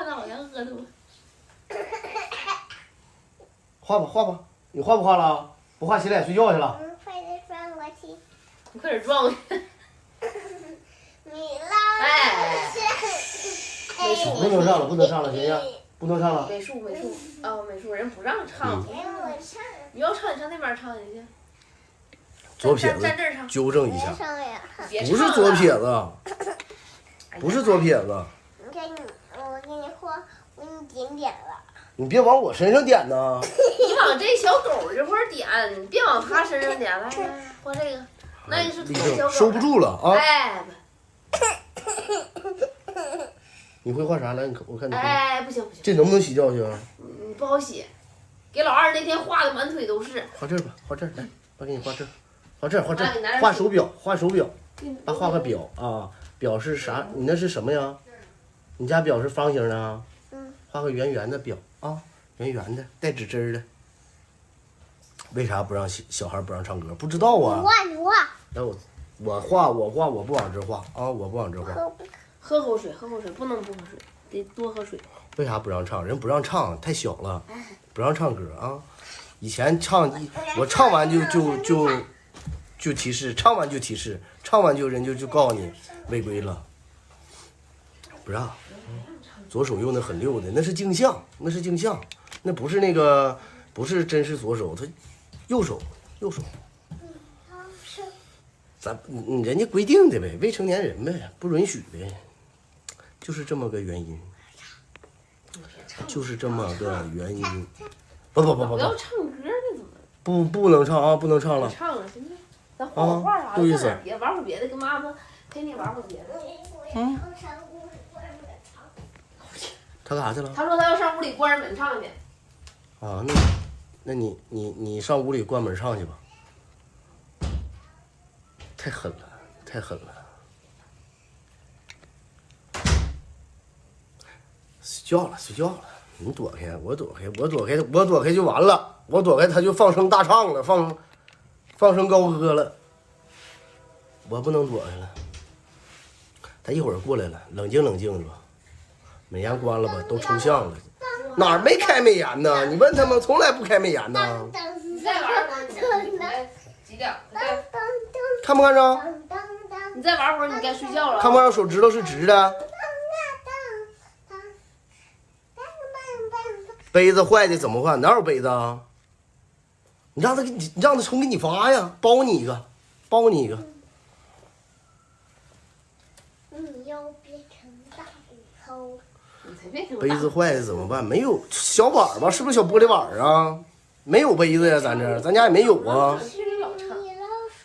看着好像喝多。画吧画吧，你画不画了？不画洗脸睡觉去了。快点转过去。你快点撞我！你老美术不能上了，不能上了，行行，不能上了。美术哦，美术人不让唱。给我唱。你要唱，你上那边唱去去。左撇子站这儿唱。纠正一下，上呀。不是左撇子，不是左撇子。你看你，我给你画，我给你点点了。你别往我身上点呐！你往这小狗这块点，你别往它身上点。来来，画这个，那你是立小狗。正，收不住了啊！哎，你会画啥来？我看你。哎，不行不行，这能不能洗觉去啊？不好写。给老二那天画的满腿都是。画这儿吧，画这儿来，我给你画这儿，画这儿，画这啊你拿儿，着画手表，画手表，啊，画个表啊，表是啥？你那是什么呀？你家表是方形的啊？画个圆圆的表啊，圆圆的，带指针的。为啥不让小孩不让唱歌？不知道啊。你画。来我画，我不往这画啊，我不往这画。喝口水，不能不喝水，得多喝水。为啥不让唱？人不让唱，太小了，不让唱歌啊。以前我唱完就提示，唱完就提示，唱完人就告诉你违规了，不让。左手用的很溜的，那是镜像，那不是那个，不是真是左手，他右手。人家规定的呗，未成年人呗，不允许呗，就是这么个原因，就是这么个原因。不，不要唱歌呢，怎么？不能唱啊，不能唱了。唱了，行不行？咱画会画啥的，够意思。别玩会别的，跟妈妈陪你玩会别的。他干啥去了？他说他要上屋里关上门唱去。啊，那你上屋里关门唱去吧。太狠了。睡觉了。你躲开，我躲开就完了。我躲开他就放声大唱了，放声高歌了。我不能躲开了。他一会儿过来了，冷静的吧。美颜关了吧，都抽象了。哪儿没开美颜呢？你问他们，从来不开美颜呢。你再玩会儿，几点？看不看着？你再玩会儿，你该睡觉了。看不看着手指头是直的？杯子坏的怎么换？哪有杯子啊？你让他重给你发呀，包你一个。你要变成大骨头。杯子坏的怎么办？没有小碗吧？是不是小玻璃碗啊？没有杯子呀，咱家也没有啊。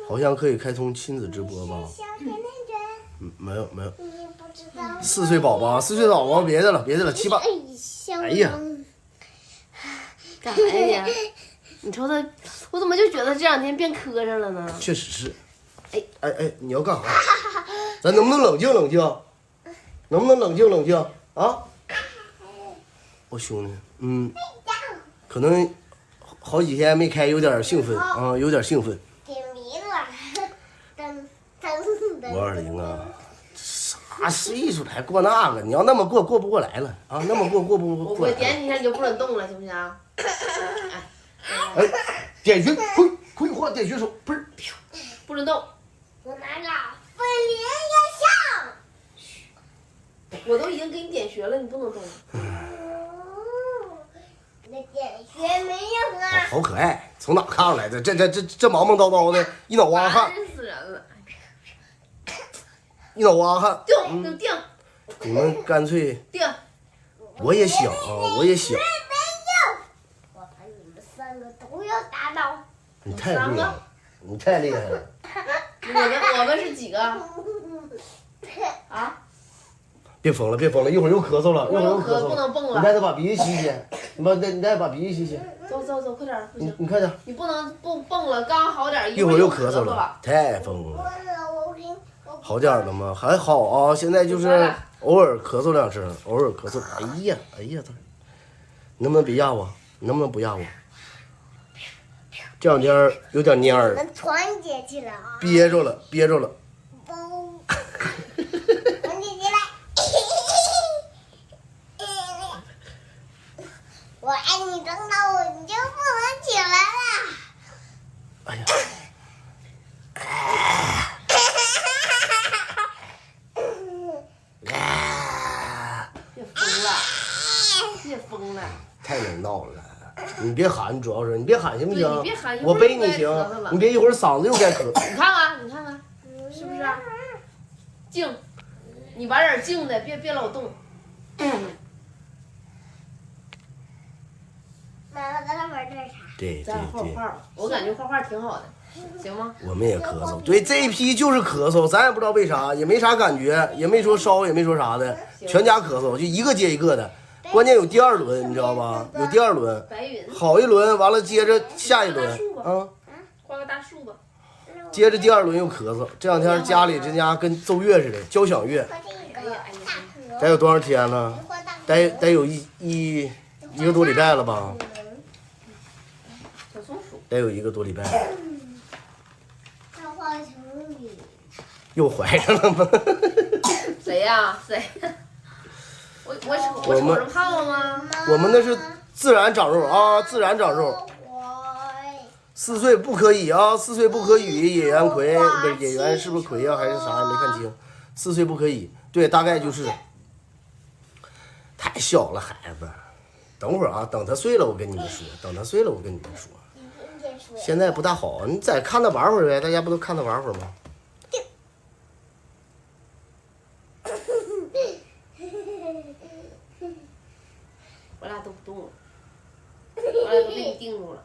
好像可以开通亲子直播吧？没有。4岁宝宝，别的了，7、8。哎呀，干啥呀？你瞅他，我怎么就觉得这2天变磕碜了呢？确实是。哎，你要干啥？咱能不能冷静啊？我兄弟，可能好几天没开，有点兴奋啊，点迷了，520啊，啥岁数了还过那个？你要那么过不过来了啊？那么过不过来。我点你一下你就不准动了，行不行？哎，点穴，快画点穴手，不是，不准动。我拿个分灵药箱。我都已经给你点穴了，你不能动。那点穴没用啊。好可爱，从哪看出来的？这忙叨叨的，一脑瓜汗。烦死人了。一脑瓜汗。定。你们干脆。定。我也想。我把你们3个都要打倒。你太厉害了。我们是几个？啊？别疯了，一会儿又咳嗽了，不能蹦了。你带他把鼻子洗洗，你带把鼻子洗洗。走，快点，不行。你快点。你不能蹦了，刚好点，一会儿又咳嗽了，太疯了。好点了吗？还好啊，现在就是偶尔咳嗽2声，偶尔咳嗽。哎呀，你能不能别压我？你能不能不压我？这2天有点蔫儿。我们团结起来啊！憋着了。团结起来！我爱你等到我你就不能起来了。哎呀，别疯了，别疯了。太能闹了。你别喊，主要是你别喊行不行对你别喊？我背你行一会儿就该咳嗽了，你别一会儿嗓子又该咳。你看看，你看看，是不是啊？静，你玩点静的，别老动。妈妈，咱俩玩点啥？对对咱俩画对，画吧，我感觉画画挺好的，行吗？我们也咳嗽。对，这一批就是咳嗽，咱也不知道为啥，也没啥感觉，也没说烧，也没说啥的，全家咳嗽，就一个接一个的。关键有第二轮，你知道吧？有第二轮，白云，好一轮，完了接着下一轮，啊，画个大树吧。接着第二轮又咳嗽。这两天家里这家跟奏乐似的，交响乐。画这个大得有多少天了？画大得有一个多礼拜了吧？小松鼠，得有一个多礼拜了。要画成语。又怀上了吗？谁呀？谁？我瞅着胖了吗？我们那是自然长肉啊，自然长肉。4岁不可以啊，4岁不可以。野原葵不是野原，是不是葵啊？还是啥？没看清。4岁不可以，对，大概就是太小了孩子。等会儿啊，等他睡了我跟你们说，等他睡了我跟你们说。现在不大好，你再看他玩会儿呗，大家不都看他玩会儿吗？我俩都不动了，我俩都被你定住了。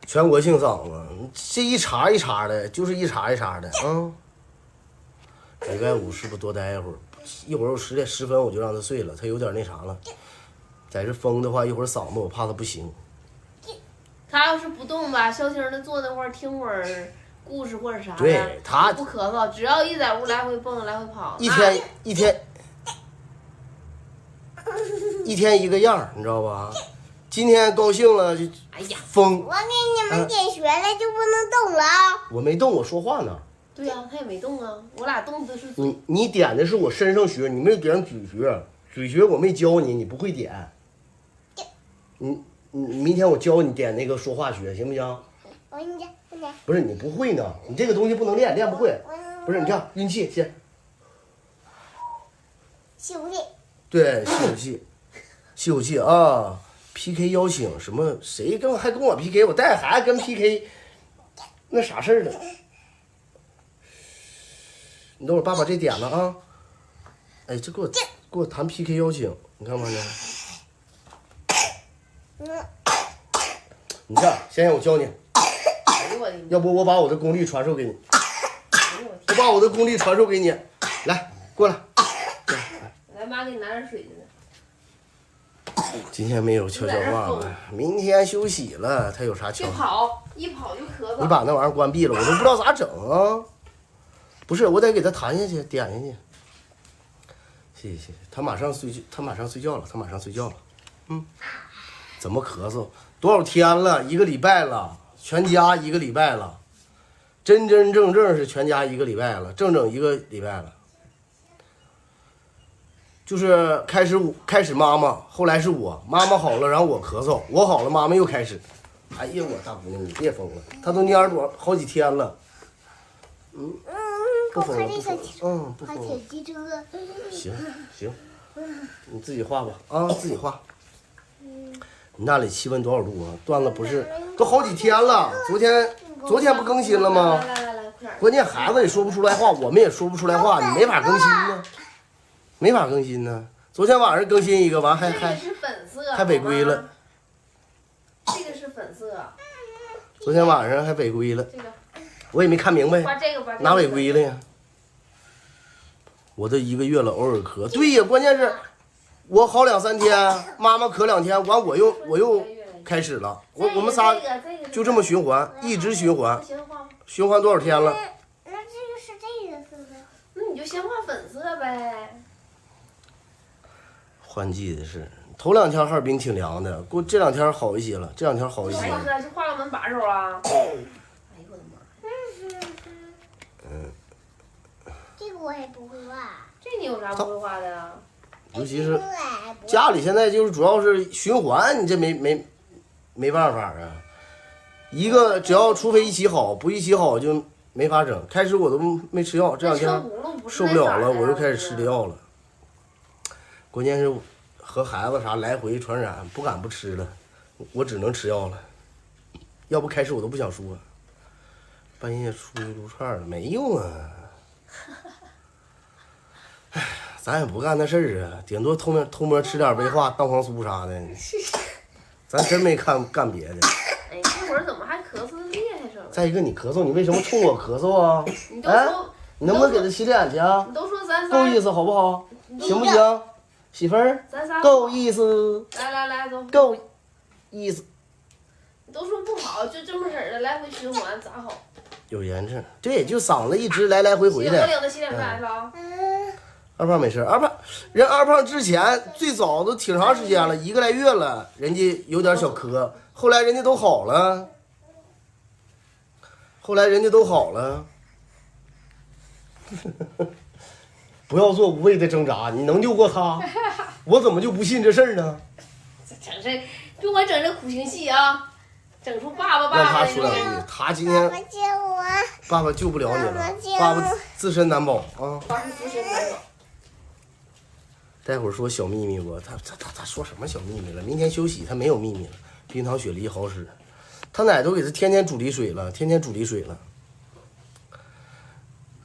全国性嗓子，这一茬一茬的，就是一茬一茬的啊。礼拜5是不是多待一会儿？一会儿我10点10分我就让他睡了，他有点那啥了。在这疯的话，一会儿嗓子我怕他不行。他要是不动吧，消停的坐那块儿听会儿故事或者啥的，对他不咳嗽，只要一在屋来回蹦来回跑，一天一个样儿，你知道吧？今天高兴了就哎呀，疯。我给你们点穴了，就不能动了啊！我没动，我说话呢。对呀、他也没动啊，我俩动的是嘴。你点的是我身上穴，你没有点嘴穴，嘴穴我没教你，你不会点。你明天我教你点那个说话穴，行不行？我跟你讲，不是你不会呢，你这个东西不能练，练不会。不是你这样运气先，吸口气。对，吸口气，吸口气啊。PK 邀请什么？谁还跟我 PK？我带孩子跟 PK， 那啥事儿呢？你等会儿爸把这点了啊！哎，这给我谈 PK 邀请，你看没看见？你这样，先我教你，哎呦我的妈！要不我把我的功力传授给你，哎呦我我把我的功力传授给你，来，过来。来，妈给你拿点水去呢。今天没有悄悄话了，明天休息了，他有啥悄别？跑，一跑就咳嗽。你把那玩意儿关闭了，我都不知道咋整啊！不是，我得给他弹下去，点下去。谢谢谢谢，他马上睡觉了，他马上睡觉了。怎么咳嗽？多少天了？1个礼拜了，全家1个礼拜了，真正是全家1个礼拜了，整1个礼拜了。就是开始妈妈，后来是我，妈妈好了，然后我咳嗽，我好了，妈妈又开始。哎呀，我大姑娘，你别疯了，她都蔫多好几天了。不疯了，不疯了，不画疯了。铁机车。行，你自己画吧啊，自己画。你那里气温多少度啊？断了不是都好几天了，昨天不更新了吗？来，快点。关键孩子也说不出来话，我们也说不出来话，你没法更新呢，没法更新呢。昨天晚上更新一个，完这个是粉色，还违规了。这个是粉色，昨天晚上还违规了，这个我也没看明白，画这个吧。哪违规了呀？我这1个月了，偶尔咳。对呀，关键是我好2、3天，妈妈咳2天，完我又开始了。我们仨就这么循环，一直循环，循环多少天了？那这个是这个色的。那你就先画粉色呗。换季的是，头2天哈尔滨挺凉的，过这2天好一些了，这2天好一些粉了。色是画个门把手啊。哎呦我的妈！也不会画。这你有啥不会画的啊？尤其是对，家里现在就是主要是循环，你这没办法啊。一个只要除非一起好，不一起好就没法整。开始我都没吃药，这两天受不了了，我又开始吃的药了。关键是和孩子啥来回传染，不敢不吃了，我只能吃药了。要不开始我都不想说，半夜出去撸串了没用啊。唉，咱也不干那事儿啊，顶多偷摸吃点维化、蛋黄酥啥的。咱真没干别的。哎，这会儿怎么还咳嗽的厉害上了？再一个，你咳嗽，你为什么冲我咳嗽啊？你都哎，说，你能不能给他洗脸去啊？你都说咱够意仨，思好不好？行不行？媳妇儿，咱仨够意思，来走，够意思。你都说不好，就这么式儿的来回循环咋好？有炎症，对，就嗓子一直来回回我的。领他洗脸干啥去了？二胖没事，二胖之前最早都挺长时间了，1个来月了，人家有点小咳，后来人家都好了。不要做无谓的挣扎，你能救过他？我怎么就不信这事儿呢？整这，别我整这苦情戏啊！整出爸爸让他爸爸那种说两句，他今天爸爸救我！爸爸救不了你了爸爸救，爸爸自身难保啊。爸是自身难保。待会儿说小秘密不？他说什么小秘密了？明天休息，他没有秘密了。冰糖雪梨好使，他奶都给他天天煮梨水了，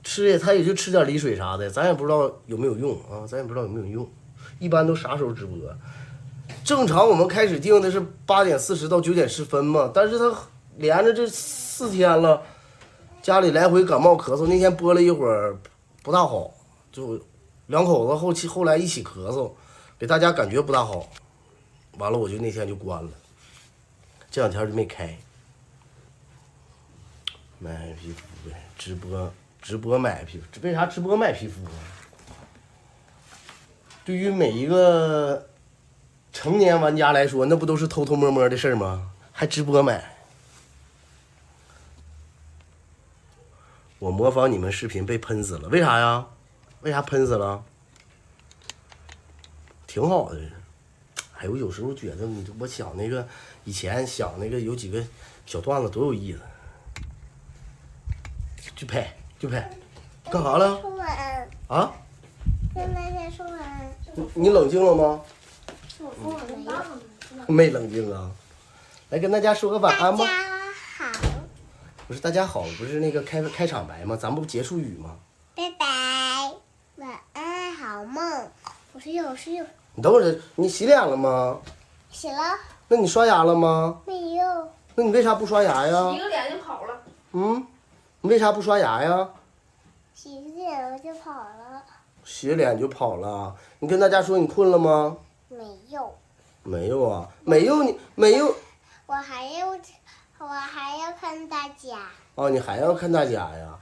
吃他也就吃点梨水啥的，咱也不知道有没有用啊，一般都啥时候直播？正常我们开始定的是8点40到9点10分嘛，但是他连着这4天了，家里来回感冒咳嗽，那天播了一会儿不大好，就两口子后来一起咳嗽，给大家感觉不大好，完了我就那天就关了，这2天就没开。买皮肤呗，直播买皮肤，为啥直播卖皮肤啊？对于每一个成年玩家来说，那不都是偷偷摸摸的事儿吗？还直播买？我模仿你们视频被喷死了，为啥呀？为啥喷死了？挺好的。哎，我有时候觉得我想那个以前想那个有几个小段子多有意思。就拍，干啥了？说完，啊？跟大家说完。你冷静了吗？我说完了。没冷静啊。来跟大家说个晚安吧。大家好，不是大家好，不是那个开场白吗？咱不结束语吗？拜拜，晚安，好梦。我是有。你等会儿，你洗脸了吗？洗了那你刷牙了吗？没有？那你为啥不刷牙呀洗？个脸就跑了。嗯，你为啥不刷牙呀？洗脸我就跑了。洗脸就跑了。你跟大家说你困了吗？没有。没有啊，没有。我还要看大家。啊，你还要看大家呀？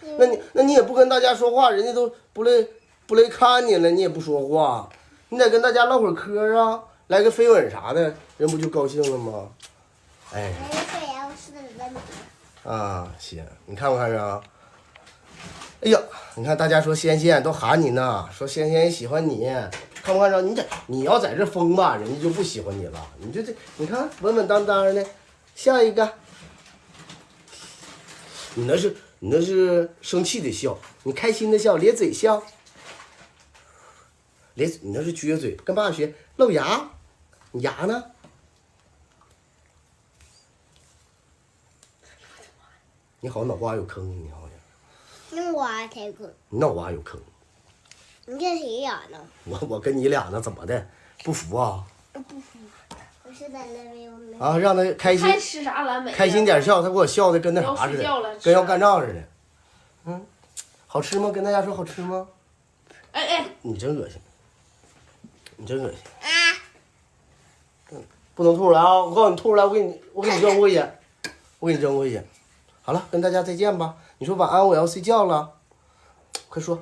那你也不跟大家说话，人家都不来看你了，你也不说话，你得跟大家唠会儿嗑啊，来个飞吻啥的，人不就高兴了吗？哎。没有水呀，我是的问题。啊，行，你看不看着啊？哎呀，你看大家说仙仙都喊你呢，说仙仙也喜欢你，看不看着？你要在这疯吧，人家就不喜欢你了。你就你看稳稳当当的，笑一个。你那是生气的笑，你开心的笑，咧嘴笑。你那是撅嘴，跟爸学露牙，你牙呢？你好，脑瓜有坑，你好像。那我才困。你脑瓜有坑。你跟谁俩呢？我跟你俩呢，怎么的？不服啊？不服。我是在那边。啊，让他开心，还吃啥蓝莓？开心点笑，他给我笑的跟那啥似要睡觉了的，跟要干仗似的。嗯，好吃吗？跟大家说好吃吗？哎，你真恶心，你真恶心。啊！不能吐出来啊！我告诉你，吐出来，我给你扔过去，我给你扔过去。好了，跟大家再见吧。你说晚安，我要睡觉了。快说，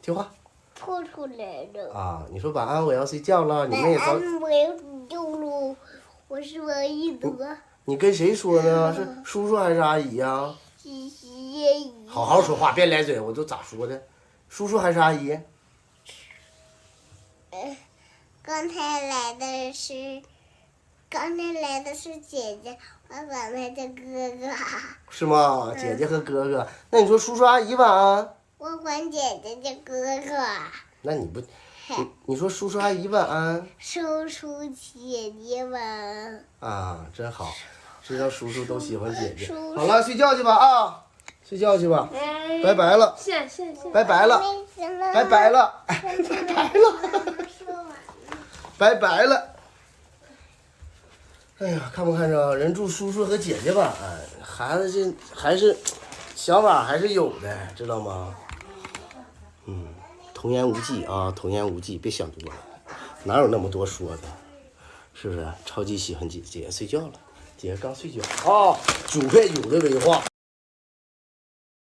听话。吐出来了。啊，你说晚安，我要睡觉了。你们也早。我要煮肉了。我是王一德。你跟谁说呢？是叔叔还是阿姨呀？谢谢。好好说话，别咧嘴，我都咋说的？叔叔还是阿姨？刚才来的是姐姐，我管他叫哥哥。是吗？姐姐和哥哥。那你说叔叔阿姨晚安？我管姐姐叫哥哥。那你不，你说叔叔阿姨晚安？叔叔姐姐晚安。啊，真好，知道叔叔都喜欢姐姐。叔叔好了，睡觉去吧啊，睡觉去吧，拜拜了，谢。拜拜了，拜拜了，拜拜了，拜拜了。哎呀，看不看着人祝叔叔和姐姐晚安，孩子这还是想法还是有的，知道吗？童言无忌啊，童言无忌，别想多了，哪有那么多说的？是不是？超级喜欢姐姐，睡觉了，姐姐刚睡觉啊，9.9的威化。